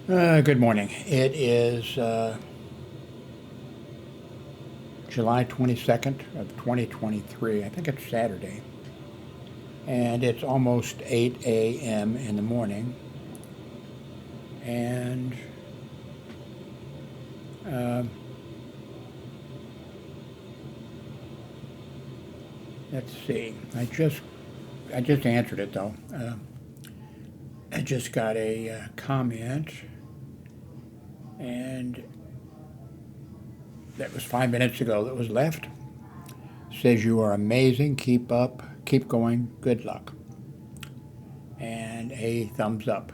Good morning. It is July 22nd of 2023. I think it's Saturday. And it's almost 8 a.m. in the morning. And uh, let's see. I just answered it though. I just got a comment, and that was 5 minutes ago that was left. Says you are amazing. Keep up. Keep going. Good luck. And a thumbs up.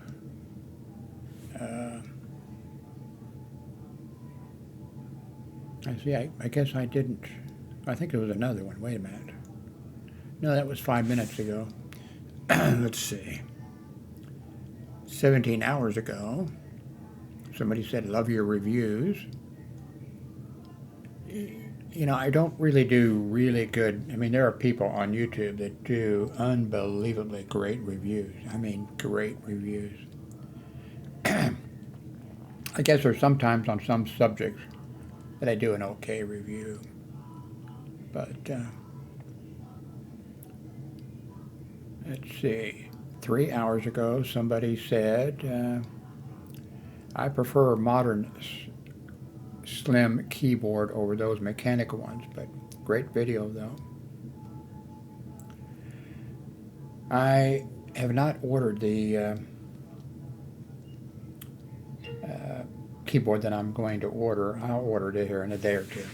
Uh, I see. I guess I didn't. I think there was another one. Wait a minute. No, that was 5 minutes ago. Let's see. 17 hours ago, somebody said, "Love your reviews." You know, I don't really do really good. I mean, there are people on YouTube that do unbelievably great reviews. I mean, great reviews. I guess there's sometimes on some subjects that I do an okay review. But let's see. 3 hours ago, somebody said, I prefer modern slim keyboard over those mechanical ones, but great video though. I have not ordered the keyboard that I'm going to order. I'll order it here in a day or two.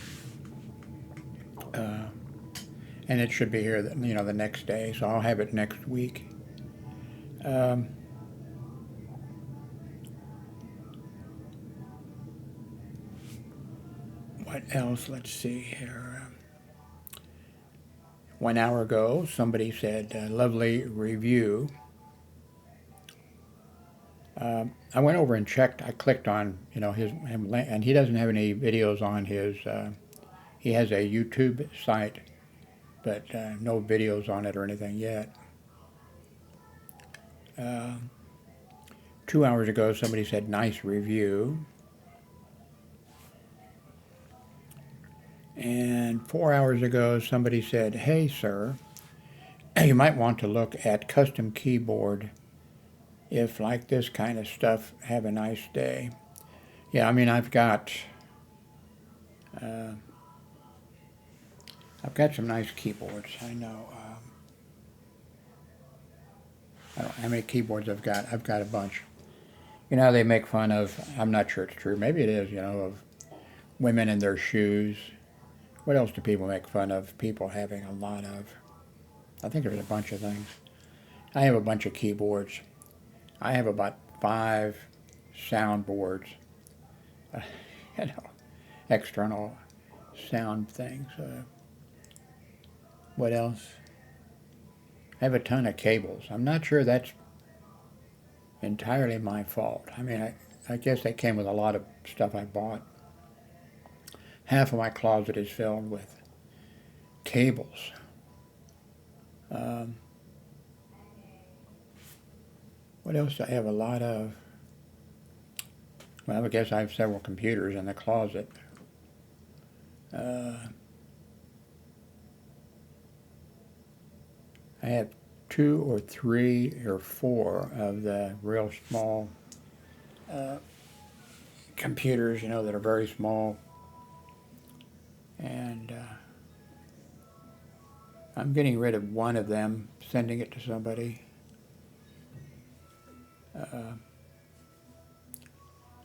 Uh, and it should be here, the next day, so I'll have it next week. Um, what else? Let's see here. 1 hour ago, somebody said, lovely review. I went over and checked. I clicked on, him, and he doesn't have any videos on his. He has a YouTube site, but no videos on it or anything yet. Uh, 2 hours ago, somebody said, nice review. And 4 hours ago, somebody said, hey, sir, you might want to look at custom keyboard if like this kind of stuff. Have a nice day. Yeah, I mean, uh, I've got some nice keyboards. I know. I don't know how many keyboards I've got. I've got a bunch. You know, they make fun of, I'm not sure it's true, maybe it is, of women in their shoes. What else do people make fun of? People having a lot of. I think there's a bunch of things. I have a bunch of keyboards. I have about 5 soundboards, uh, you know, external sound things. What else? I have a ton of cables. I'm not sure that's entirely my fault. I mean, I guess they came with a lot of stuff I bought. Half of my closet is filled with cables. Um, what else do I have a lot of? Well, I guess I have several computers in the closet. Uh, I have 2 or 3 or 4 of the real small uh, computers, that are very small. And I'm getting rid of one of them, sending it to somebody. Uh,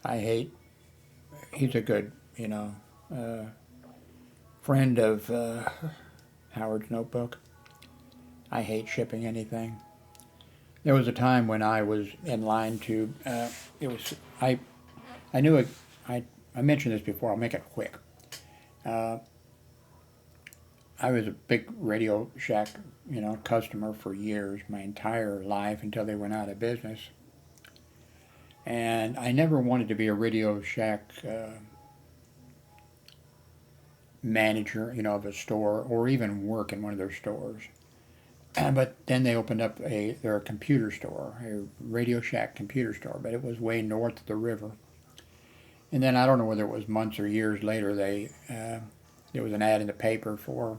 I hate, he's a good, uh, friend of Howard's Notebook. I hate shipping anything. There was a time when I was in line to, it was, I knew it, I mentioned this before, I'll make it quick. Uh, I was a big Radio Shack, customer for years, my entire life until they went out of business. And I never wanted to be a Radio Shack manager, of a store or even work in one of their stores. But then they opened up their computer store, a Radio Shack computer store, but it was way north of the river. And then I don't know whether it was months or years later, there was an ad in the paper for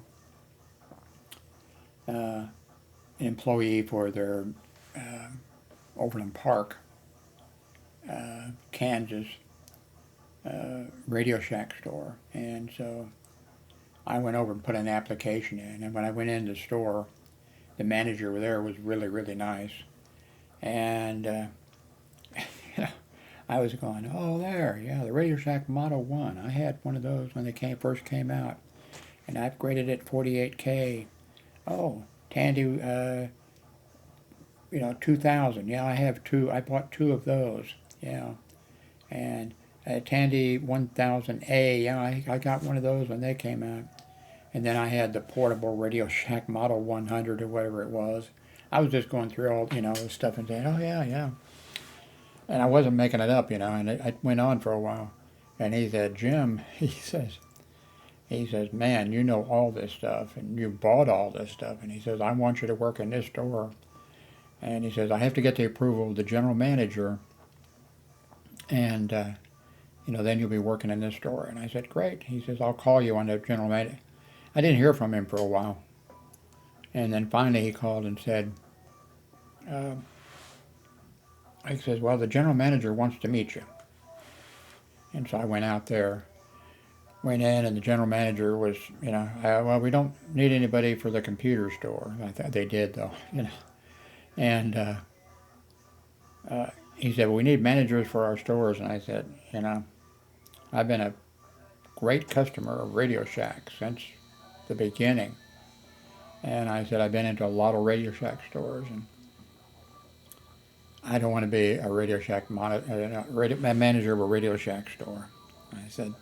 an employee for their Overland Park, Kansas Radio Shack store. And so I went over and put an application in. And when I went in the store, the manager there was really, really nice. And I was going, oh, there, yeah, the Radio Shack Model 1. I had one of those when they first came out. And I upgraded it 48K. Oh, Tandy, 2000. Yeah, I have two. I bought two of those. Yeah. And Tandy 1000A. Yeah, I got one of those when they came out. And then I had the portable Radio Shack Model 100 or whatever it was. I was just going through all, the stuff and saying, oh, yeah, yeah. And I wasn't making it up, and it went on for a while. And he said, Jim, he says, man, you know all this stuff, and you bought all this stuff. And he says, I want you to work in this store. And he says, I have to get the approval of the general manager, and, then you'll be working in this store. And I said, great. He says, I'll call you on the general manager. I didn't hear from him for a while. And then finally he called and said, he says, well, the general manager wants to meet you. And so I went out there, went in, and the general manager was, well, we don't need anybody for the computer store. I thought they did, though, And he said, well, we need managers for our stores. And I said, I've been a great customer of Radio Shack since the beginning. And I said, I've been into a lot of Radio Shack stores, and I don't want to be a Radio Shack manager of a Radio Shack store. I said,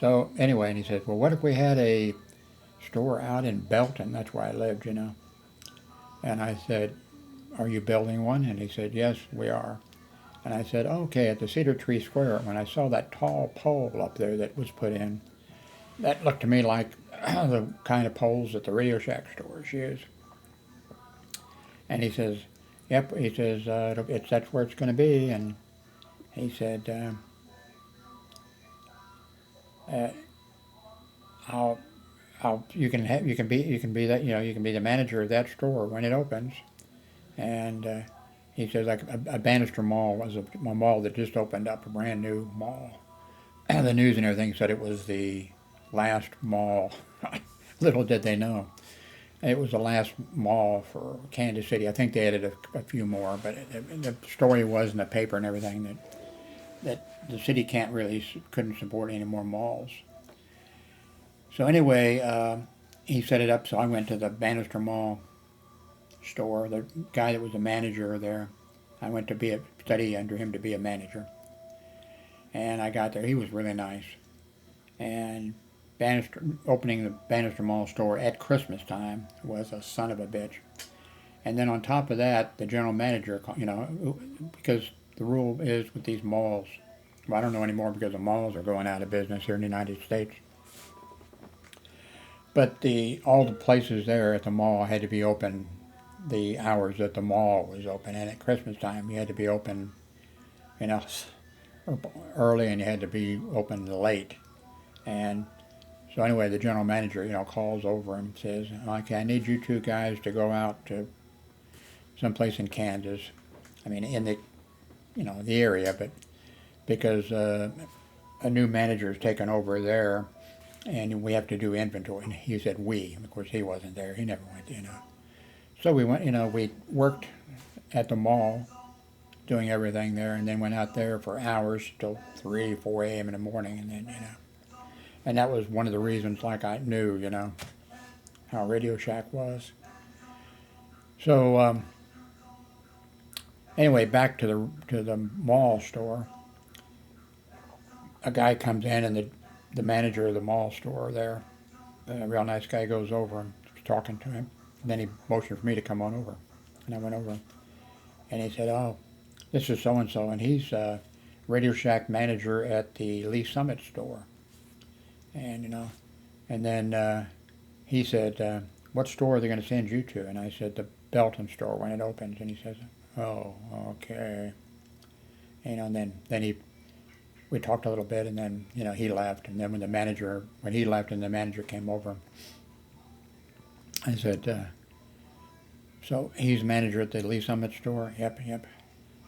so anyway, and he said, well, what if we had a store out in Belton? That's where I lived, And I said, are you building one? And he said, yes, we are. And I said, okay, at the Cedar Tree Square, when I saw that tall pole up there that was put in, that looked to me like the kind of poles that the Radio Shack stores use. And he says, yep, he says, that's where it's going to be. And he said, you can be the manager of that store when it opens. And he says, like a Bannister Mall was a mall that just opened up, a brand new mall. The news and everything said it was the last mall. Little did they know. It was the last mall for Kansas City. I think they added a few more, but the story was in the paper and everything that the city couldn't support any more malls. So anyway, he set it up, so I went to the Bannister Mall store. The guy that was the manager there, I went to study under him to be a manager. And I got there. He was really nice. And opening the Bannister Mall store at Christmas time was a son of a bitch. And then on top of that, the general manager, because the rule is with these malls, well, I don't know anymore because the malls are going out of business here in the United States. But all the places there at the mall had to be open the hours that the mall was open. And at Christmas time, you had to be open, early, and you had to be open late. And so anyway, the general manager, calls over and says, okay, I need you two guys to go out to someplace in Kansas. I mean, in the, the area, but because a new manager has taken over there, and we have to do inventory. And he said we. Of course, he wasn't there. He never went, So we went, we worked at the mall, doing everything there, and then went out there for hours till 3, 4 a.m. in the morning, and then, And that was one of the reasons, like I knew, how Radio Shack was. So anyway, back to the mall store. A guy comes in, and the manager of the mall store there, a real nice guy, goes over and is talking to him. And then he motioned for me to come on over, and I went over, and he said, "Oh, this is so and so, and he's Radio Shack manager at the Lee Summit store." And and then he said, what store are they going to send you to? And I said, the Belton store when it opens. And he says, oh, okay. And then we talked a little bit, and then, he left. And then when he left and the manager came over, I said, so he's manager at the Lee Summit store? Yep.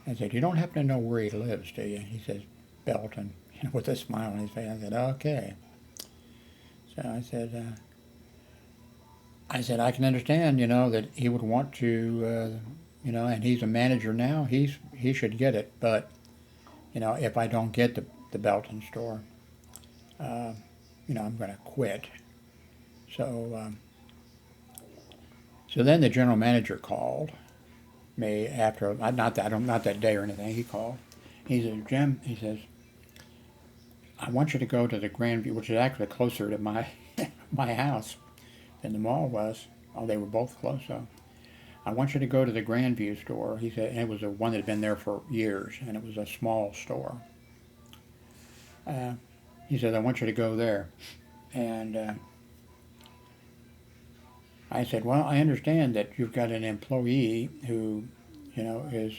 I said, you don't happen to know where he lives, do you? He says, Belton, with a smile on his face. I said, okay. So I said, I can understand, that he would want to, and he's a manager now. He should get it, but, if I don't get the Belton store, I'm going to quit. So then the general manager called me after, not that day or anything. He called. He says, Jim, he says, I want you to go to the Grandview, which is actually closer to my my house than the mall was. Oh, they were both close, so. I want you to go to the Grandview store. He said, and it was the one that had been there for years, and it was a small store. He said, I want you to go there. And I said, well, I understand that you've got an employee who, is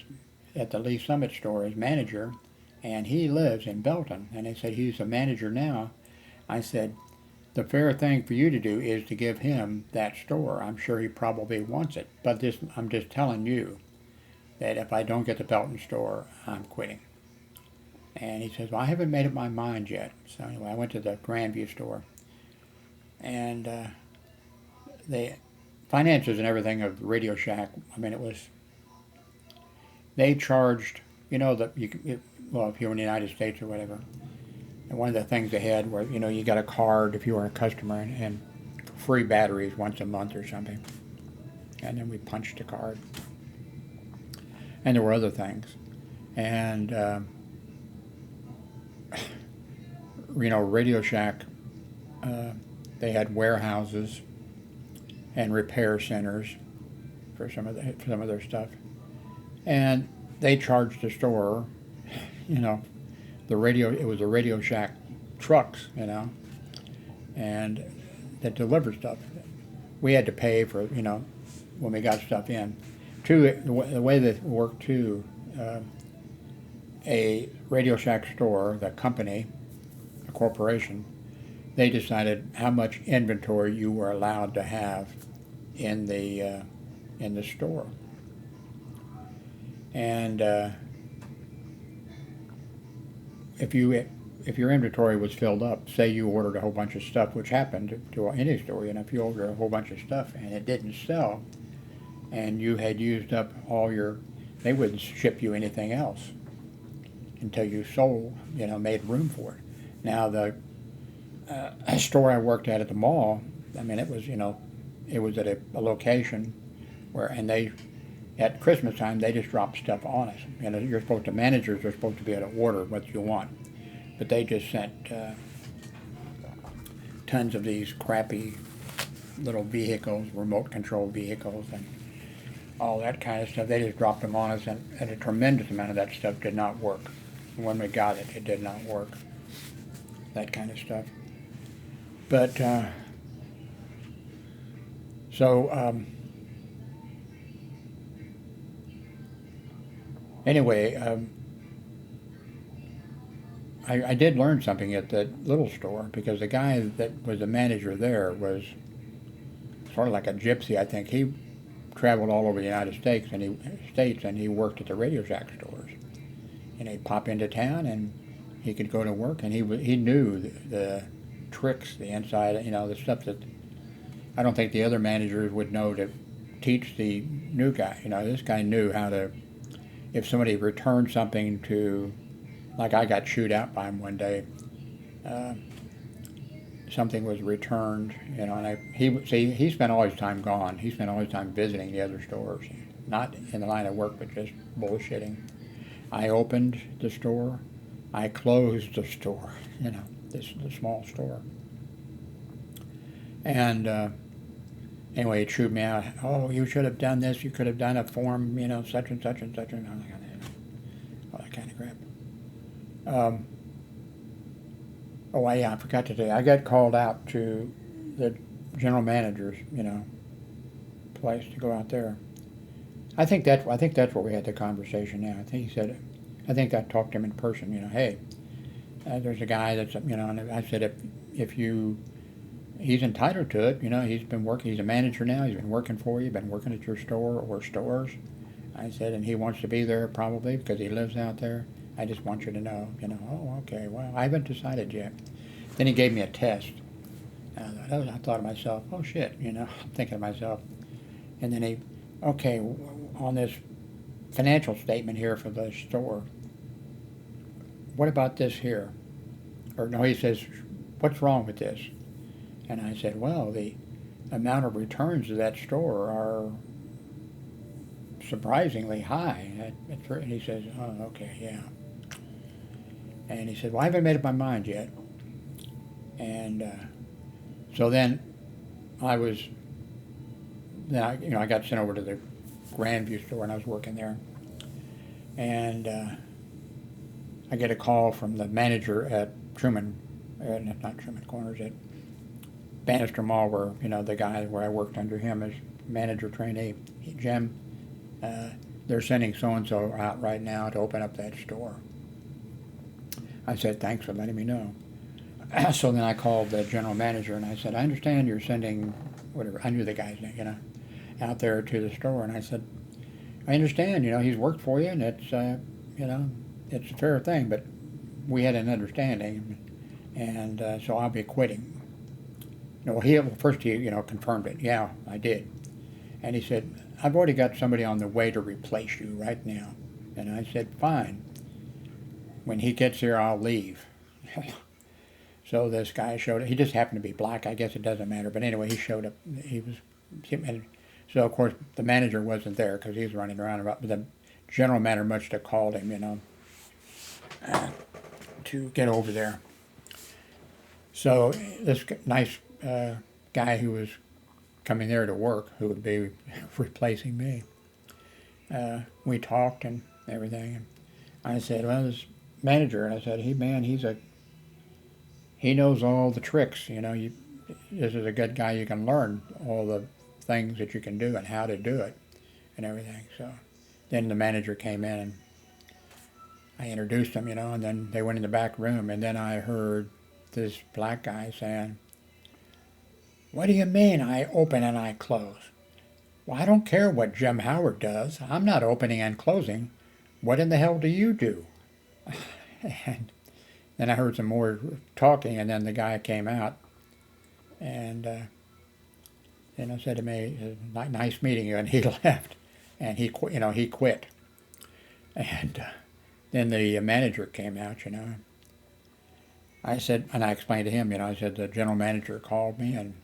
at the Lee Summit store as manager, and he lives in Belton. And I said, he's a manager now. I said, the fair thing for you to do is to give him that store. I'm sure he probably wants it. But I'm just telling you that if I don't get the Belton store, I'm quitting. And he says, well, I haven't made up my mind yet. So anyway, I went to the Grandview store. And the finances and everything of Radio Shack, I mean, they charged, that if you're in the United States or whatever, and one of the things they had were, you got a card if you were a customer and free batteries once a month or something. And then we punched the card. And there were other things. And, Radio Shack, they had warehouses and repair centers for some of their stuff. And they charged the store, it was the Radio Shack trucks, and that delivered stuff. We had to pay for, when we got stuff in. The way that worked too, a Radio Shack store, the company, a corporation, they decided how much inventory you were allowed to have in the store. And if your inventory was filled up, say you ordered a whole bunch of stuff, which happened to any store, if you ordered a whole bunch of stuff and it didn't sell, and you had used up they wouldn't ship you anything else until you sold, made room for it. Now the store I worked at the mall, I mean, it was at a location where, and at Christmas time, they just drop stuff on us. Managers are supposed to be able to order what you want. But they just sent tons of these crappy little vehicles, remote control vehicles, and all that kind of stuff. They just dropped them on us, and a tremendous amount of that stuff did not work. When we got it, it did not work. That kind of stuff. But, anyway, I did learn something at that little store, because the guy that was the manager there was sort of like a gypsy, I think. He traveled all over the United States, and he worked at the Radio Shack stores. And he'd pop into town, and he could go to work, and he knew the tricks, the inside, the stuff that I don't think the other managers would know to teach the new guy. This guy knew how to, if somebody returned something to, like I got chewed out by him one day, something was returned, and he spent all his time gone. He spent all his time visiting the other stores, not in the line of work, but just bullshitting. I opened the store, I closed the store, the small store. And anyway, he chewed me out. Oh, you should have done this. You could have done a form, such and such and such, and all that kind of crap. I forgot to tell you. I got called out to the general managers, place to go out there. I think that's where we had the conversation. Now I think he said, I think I talked to him in person. Hey, there's a guy that's and I said if you he's entitled to it. He's been working. He's a manager now. He's been working for you. Been working at your store or stores. I said, and he wants to be there probably because he lives out there. I just want you to know. Oh, okay. Well, I haven't decided yet. Then he gave me a test. I thought to myself, oh shit. I'm thinking to myself. And then okay, on this financial statement here for the store, what about this here? Or no, he says, what's wrong with this? And I said, well, the amount of returns of that store are surprisingly high. And he says, oh, okay, yeah. And he said, well, I haven't made up my mind yet. And so then I was, I got sent over to the Grandview store and I was working there. And I get a call from the manager at not Truman Corners, at Bannister Mall, where, the guy where I worked under him as manager trainee. Jim, they're sending so-and-so out right now to open up that store. I said, thanks for letting me know. So then I called the general manager and I said, I understand you're sending, whatever, I knew the guy's name, out there to the store. And I said, I understand, he's worked for you and it's, it's a fair thing, but we had an understanding. And so I'll be quitting. First he, confirmed it. Yeah, I did. And he said, I've already got somebody on the way to replace you right now. And I said, fine. When he gets here, I'll leave. So this guy showed up. He just happened to be black. I guess it doesn't matter. But anyway, he showed up. So, of course, the manager wasn't there because he was running around. But the general manager must have called him, to get over there. So this nice guy who was coming there to work, who would be replacing me, we talked and everything. And I said, well, this manager, and I said, he knows all the tricks. This is a good guy. You can learn all the things that you can do and how to do it and everything. So then the manager came in and I introduced him, and then they went in the back room, and then I heard this black guy saying, what do you mean I open and I close? Well, I don't care what Jim Howard does. I'm not opening and closing. What in the hell do you do? And then I heard some more talking, and then the guy came out, and then I said to me, nice meeting you, and he left, and he quit. And then the manager came out, I said, and I explained to him, I said the general manager called me, and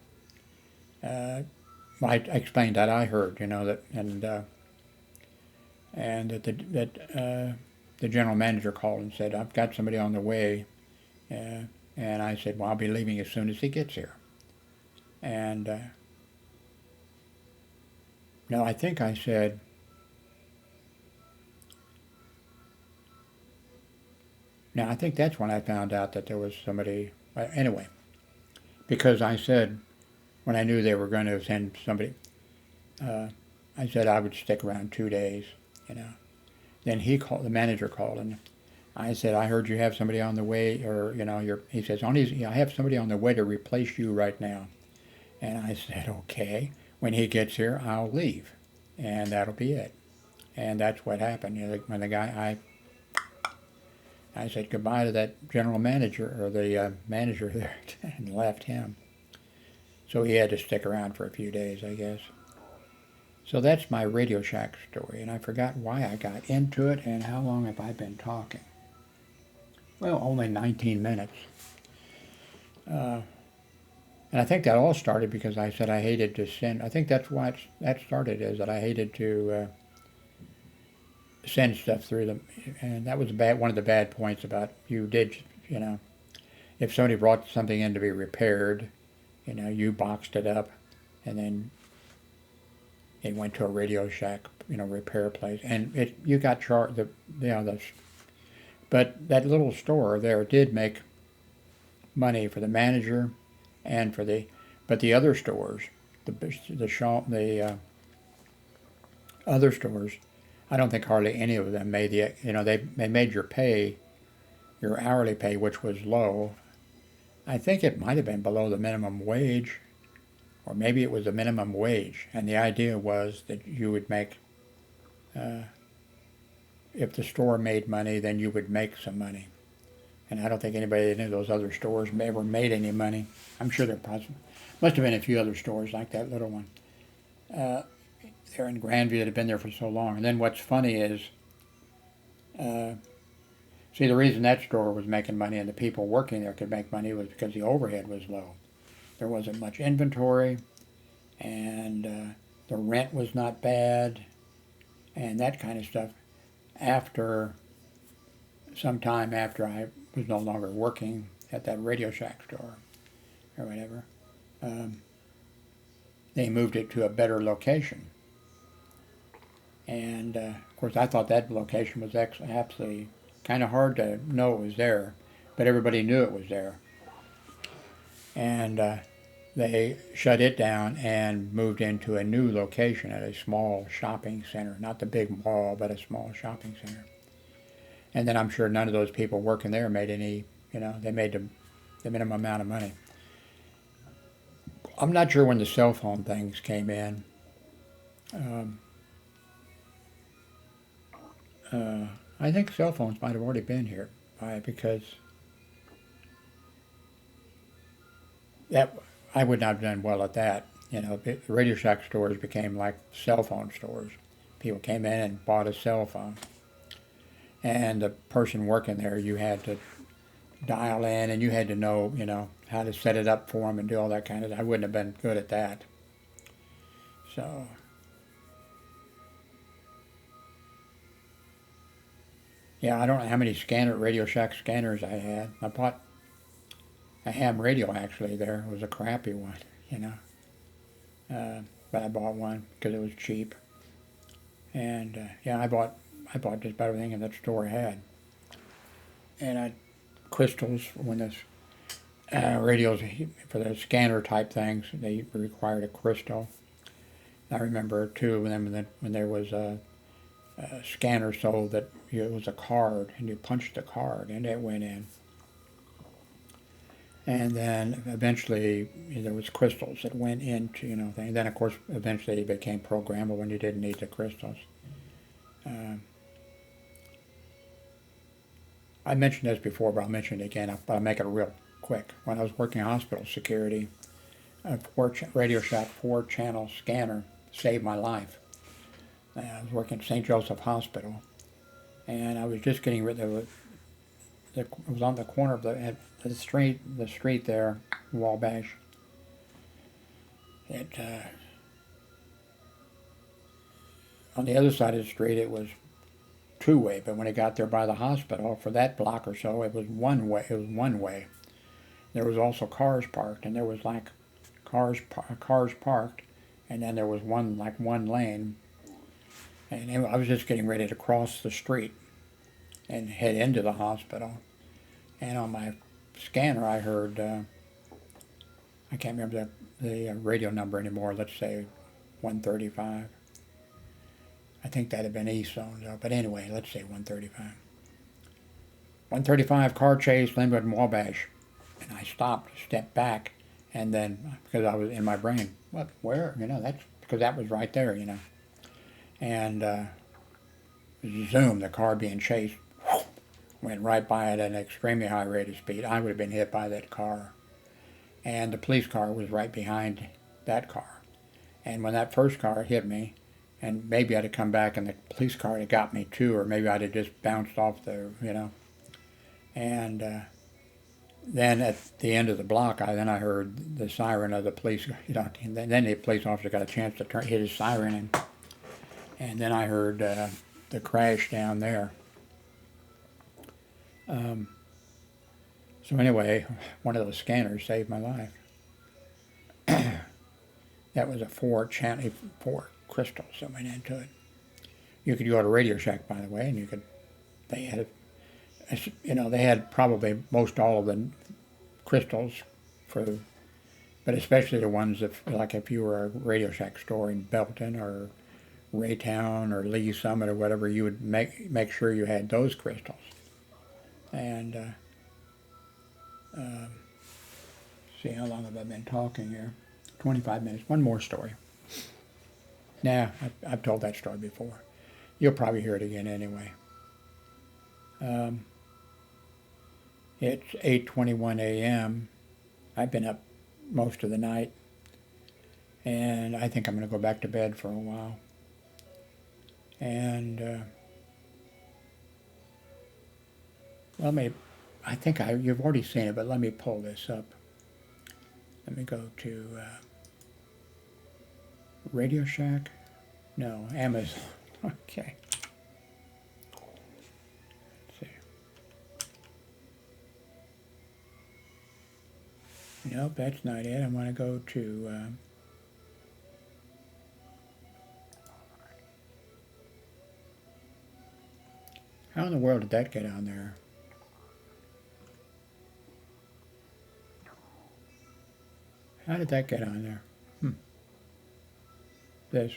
I explained that I heard, that, and that the general manager called and said, I've got somebody on the way, and I said, well, I'll be leaving as soon as he gets here. And no, I think I said, now, I think that's when I found out that there was somebody, anyway, because I said, when I knew they were going to send somebody, I said I would stick around 2 days, Then the manager called, and I said, I heard you have somebody on the way, or, he says, I have somebody on the way to replace you right now. And I said, okay, when he gets here, I'll leave, and that'll be it. And that's what happened. When the guy, I said goodbye to that general manager, or the manager there, and left him. So he had to stick around for a few days, I guess. So that's my Radio Shack story, and I forgot why I got into it and how long have I been talking. Well, only 19 minutes. And I think that all started because I said I hated to send. I think that's why that started, is that I hated to send stuff through them, and that was one of the bad points about if somebody brought something in to be repaired, you boxed it up, and then it went to a Radio Shack, repair place, and you got charged. But that little store there did make money for the manager, and but the other stores, the Other stores, I don't think hardly any of them made the, they made your pay, your hourly pay, which was low. I think it might have been below the minimum wage, or maybe it was the minimum wage. And the idea was that you would make, if the store made money, then you would make some money. And I don't think anybody in any of those other stores ever made any money. I'm sure there must have been a few other stores like that little one. There in Grandview that have been there for so long. And then what's funny is, see, the reason that store was making money and the people working there could make money was because the overhead was low. There wasn't much inventory, and the rent was not bad, and that kind of stuff. Sometime after I was no longer working at that Radio Shack store or whatever, they moved it to a better location. And of course, I thought that location was absolutely kind of hard to know it was there, but everybody knew it was there. And they shut it down and moved into a new location at a small shopping center, not the big mall, but a small shopping center. And then I'm sure none of those people working there made any, they made the minimum amount of money. I'm not sure when the cell phone things came in. I think cell phones might have already been here because that I would not have done well at that. The Radio Shack stores became like cell phone stores. People came in and bought a cell phone. And the person working there, you had to dial in and you had to know, how to set it up for them and do all that kind of stuff. I wouldn't have been good at that. So, yeah, I don't know how many Radio Shack scanners I had. I bought a ham radio actually there. It was a crappy one, but I bought one because it was cheap. And yeah, I bought just about everything in that store had. And crystals, when the radios, for the scanner type things, they required a crystal. I remember too when there was a scanner sold that it was a card, and you punched the card and it went in. And then eventually there was crystals that went into, things. Then of course eventually it became programmable and you didn't need the crystals. I mentioned this before, but I'll mention it again, but I'll make it real quick. When I was working hospital security, a Radio Shack 4-channel scanner saved my life. I was working at St. Joseph Hospital, and I was just getting rid of it. It was on the corner of the street there, Wabash. On the other side of the street, it was two-way, but when it got there by the hospital, for that block or so, it was one way. It was one way. There was also cars parked, and there was like cars parked, and then there was one lane. And I was just getting ready to cross the street and head into the hospital. And on my scanner, I heard, I can't remember the radio number anymore, let's say 135. I think that had been East Zone, though. But anyway, let's say 135. 135, car chase, Linwood and Wabash. And I stopped, stepped back, and then, because I was in my brain, what, where? That's because that was right there, And zoom, the car being chased, went right by it at an extremely high rate of speed. I would have been hit by that car. And the police car was right behind that car. And when that first car hit me, and maybe I'd have come back and the police car had got me too, or maybe I'd have just bounced off the, And then at the end of the block, I heard the siren of the police, and then the police officer got a chance to hit his siren, and then I heard the crash down there. So anyway, one of those scanners saved my life. That was a 4 crystals that went into it. You could go to Radio Shack, by the way, and they had probably most all of the crystals but especially the ones if you were a Radio Shack store in Belton or Raytown or Lee Summit or whatever, you would make sure you had those crystals. And see, how long have I been talking here? 25 minutes. One more story. Nah, I've told that story before. You'll probably hear it again anyway. It's 8:21 a.m. I've been up most of the night, and I think I'm going to go back to bed for a while. And I think you've already seen it, but let me pull this up. Let me go to Radio Shack. No, Amazon. Okay. Let's see. Nope, that's not it. I want to go to how in the world did that get on there? How did that get on there? This.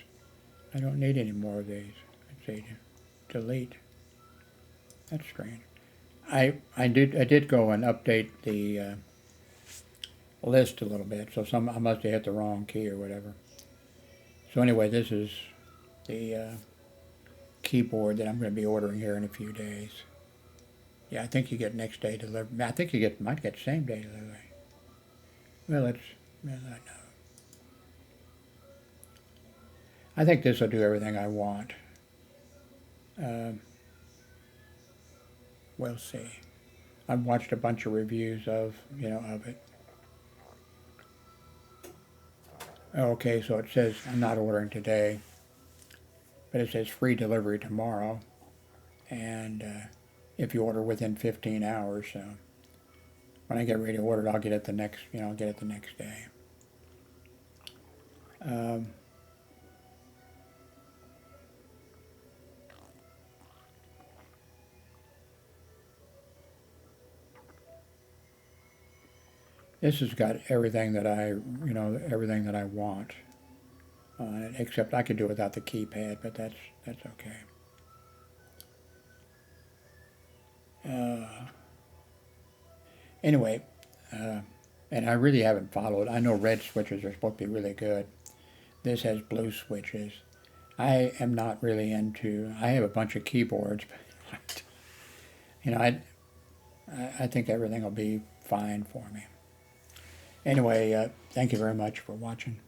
I don't need any more of these. Let's see. Delete. That's strange. I did go and update the list a little bit, so I must have hit the wrong key or whatever. So anyway, this is the keyboard that I'm going to be ordering here in a few days. Yeah, I think you get next day delivery. I think you might get same day delivery. Well, I think this will do everything I want. We'll see. I've watched a bunch of reviews of it. Okay, so it says I'm not ordering today, but it says free delivery tomorrow, and if you order within 15 hours. So when I get ready to order it, I'll get it the next, I'll get it the next day. This has got everything that everything that I want on it, except I could do it without the keypad, but that's okay. Anyway, and I really haven't followed. I know red switches are supposed to be really good. This has blue switches. I am not really into. I have a bunch of keyboards, but I think everything will be fine for me. Anyway, thank you very much for watching.